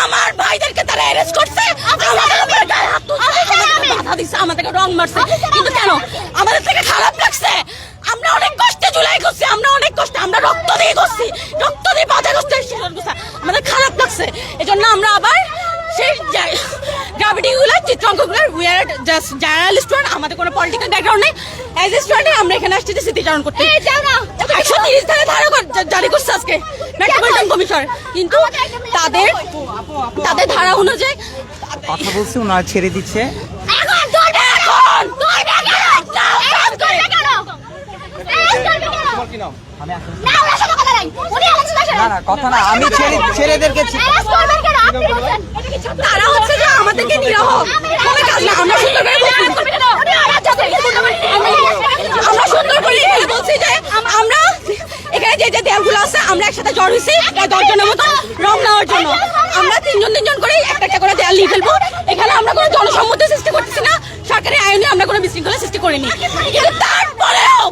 আমার ভাইদেরকে তারা অ্যারেস্ট করছে, আমাদের উপরে গায়ে হাত তুলছে, আমাদেরকে বাধা দিচ্ছে, আমাদেরকে রং মারছে। কিন্তু কেন? আমাদের থেকে খারাপ লাগছে। আমরা অনেক কষ্টে জুলাই করছি, আমরা অনেক কষ্টে, আমরা রক্ত দিয়ে করছি, রক্ত দিয়ে বাধা করছি, আমাদের খারাপ লাগছে। এজন্য আমরা আবার সেই গ্রাভিটিগুলো চিত্রাঙ্কগুলো উই আর জাস্ট জার্নালিস্ট, আমাদের কোনো পলিটিক্যাল ব্যাকগ্রাউন্ড নেই। অ্যাজ এ স্টুডেন্ট আমরা এখানে আসছি যে স্মৃতিচারণ করতে। 130 ধারা জারি করছে আজকে মেট্রোপলিটন কমিশন, কিন্তু তাদের ধারা অনুযায়ী কথা বলছে, ওনারা ছেড়ে দিচ্ছে। না না কথা না, আমি ছেলেদেরকে তারা হচ্ছে যে আমাদেরকে নিরহ কোনো কাজ না। আমরা সুন্দর করে বলছি যে আমরা এখানে যে যে দেয়ালগুলো আছে আমরা একসাথে জড় হয়েছি প্রায় 10 জনের মতো রং নেওয়ার জন্য। আমরা তিনজন করে একটা করে দেয়াল নিয়ে ফেলবো। এখানে আমরা কোনো জনসম্মতি সৃষ্টি করতেছি না, সরকারি আইনে আমরা কোনো বিশৃঙ্খলা সৃষ্টি করিনি। কিন্তু তারপরেও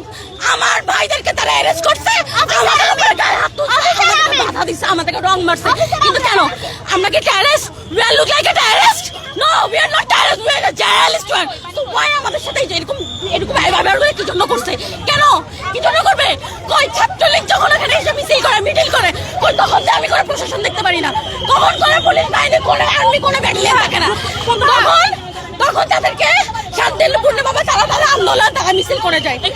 আমার ভাইদেরকে তারা অ্যারেস্ট করছে, আমাদের উপরে গায়ে হাত তুলছে, আমাদেরকে বাধা দিচ্ছে, আমাদেরকে রং মারছে। কিন্তু কেন? আমরা কি terrorist? We are look like a terrorist? No, we are not terrorists, we are a journalist. So why আমাদের সাথে এরকম ব্যবহার কি জন্য করছে? কেন? কি জন্য করবে? কই ছাত্রলীগ যখন এখানে এসে মিছিল করে, মিডিল করে, কই তখন যে আমি কোনো প্রশাসন দেখতে পারি না, তখন কোনো পুলিশ বাহিনী, কোনো আর্মি, কোনো ব্যাটালিয়ন থাকে না, তখন তাদেরকে শান্তিপূর্ণভাবে তারা আন্দোলন, তারা মিছিল করে যায়। একটু